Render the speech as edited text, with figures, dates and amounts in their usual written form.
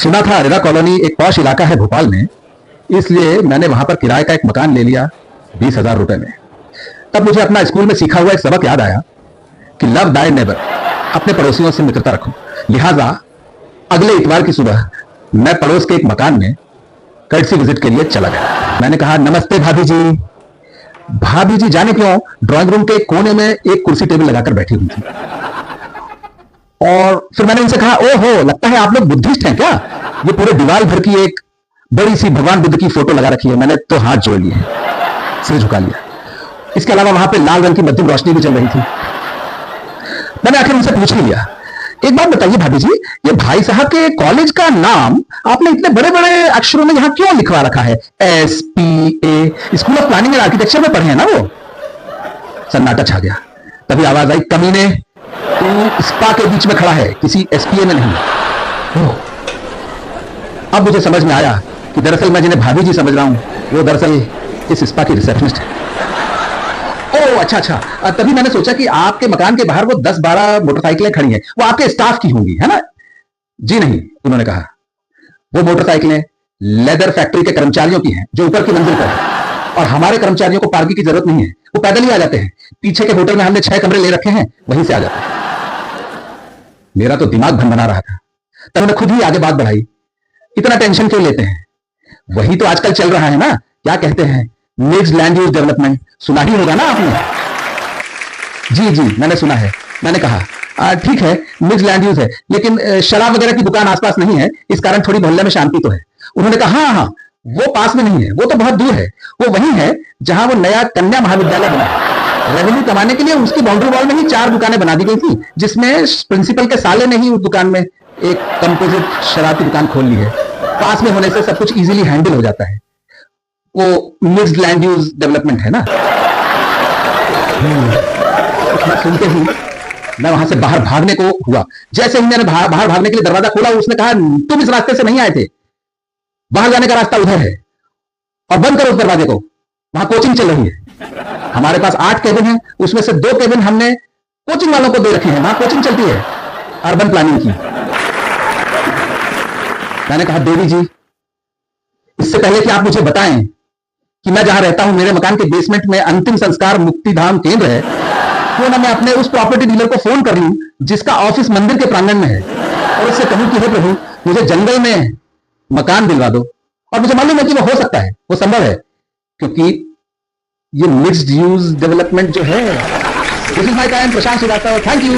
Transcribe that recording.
सुना था RERA colony एक पॉश इलाका है भोपाल में, इसलिए मैंने वहां पर किराए का एक मकान ले लिया 20,000 रुपए में। तब मुझे अपना स्कूल में सीखा हुआ एक सबक याद आया कि लव दाई नेबर, अपने पड़ोसियों से मित्रता रखो। लिहाजा अगले इतवार की सुबह मैं पड़ोस के एक मकान में कर्टसी विजिट के लिए चला गया। मैंने कहा, नमस्ते भाभी जी। भाभी जी जाने क्यों ड्राइंग रूम के कोने में एक कुर्सी टेबल लगाकर बैठी हुई थी। और फिर मैंने उनसे कहा, ओहो, लगता है आप लोग बुद्धिस्ट हैं क्या? ये पूरे दीवार भर की एक बड़ी सी भगवान बुद्ध की फोटो लगा रखी है। मैंने तो हाथ जोड़ लिए, सिर झुका लिया। इसके अलावा वहां पे लाल रंग की मध्यम रोशनी भी चल रही थी। मैंने आखिर उनसे पूछ ही लिया, एक बात बताइए भाभी जी, ये भाई साहब के कॉलेज का नाम आपने इतने बड़े बड़े अक्षरों में यहां क्यों लिखवा रखा है? SPA, school of planning and architecture में पढ़े हैं ना वो? सन्नाटा छा गया। तभी आवाज आई, कमीने, तू स्पा के बीच में खड़ा है, किसी SPA में नहीं। अब मुझे समझ में आया कि दरअसल मैं जिन्हें भाभी जी समझ रहा हूं, वो दरअसल इस स्पा की रिसेप्शनिस्ट है। ओह अच्छा, तभी मैंने सोचा कि आपके मकान के बाहर वो 10-12 मोटरसाइकिलें खड़ी हैं, वो आपके स्टाफ की होंगी, है ना? जी नहीं, उन्होंने कहा, वो मोटरसाइकिलें लेदर फैक्ट्री के कर्मचारियों की हैं, जो ऊपर की मंजिल पर है। और हमारे कर्मचारियों को पार्किंग की जरूरत नहीं है, वो पैदल ही आ जाते हैं। पीछे के होटल में हमने 6 कमरे ले रखे हैं, वहीं से आ जाते हैं। मेरा तो दिमाग भनभना रहा था। तब मैंने खुद ही आगे बात बढ़ाई, इतना टेंशन क्यों लेते हैं? वही तो आजकल चल रहा है ना, क्या कहते हैं, मिक्स्ड लैंड यूज डेवलपमेंट। सुना ही होगा ना आपने? जी, मैंने सुना है। मैंने कहा, ठीक है, मिक्स्ड लैंड यूज है, लेकिन शराब वगैरह की दुकान आसपास नहीं है, इस कारण थोड़ी मोहल्ले में शांति तो है। उन्होंने कहा, हाँ, वो पास में नहीं है, वो तो बहुत दूर है। वो वही है जहां वो नया कन्या महाविद्यालय बना है। रेवेन्यू कमाने के लिए उसकी बाउंड्री वॉल में ही 4 दुकानें बना दी गई थी, जिसमें प्रिंसिपल के साले ने ही उस दुकान में एक कंपोजिट शराब की दुकान खोल ली है। पास में होने से सब कुछ इजीली हैंडल हो जाता है। वो मिक्स्ड लैंड यूज डेवलपमेंट है ना। सुनते ही मैं वहां से बाहर भागने को हुआ। जैसे ही मैंने बाहर भागने के लिए दरवाजा खोला, उसने कहा, तुम इस रास्ते से नहीं आए थे, बाहर जाने का रास्ता उधर है, और बंद करो उस दरवाजे को, वहां कोचिंग चल रही है। हमारे पास 8 केबिन है, उसमें से 2 केबिन हमने कोचिंग वालों को दे रखे हैं, वहां कोचिंग चलती है अर्बन प्लानिंग की। मैंने कहा, देवी जी, इससे पहले कि आप मुझे बताएं कि मैं जहां रहता हूं, मेरे मकान के बेसमेंट में अंतिम संस्कार मुक्तिधाम केंद्र है, क्यों ना मैं अपने उस प्रॉपर्टी डीलर को फोन कर लूं जिसका ऑफिस मंदिर के प्रांगण में है, और उससे कहूं कि हे प्रभु, मुझे जंगल में मकान दिलवा दो। और मुझे मालूम है कि वो हो सकता है, वो संभव है, क्योंकि ये मिक्स्ड यूज डेवलपमेंट जो है। This is my time, Prashant Shrivastava, thank you.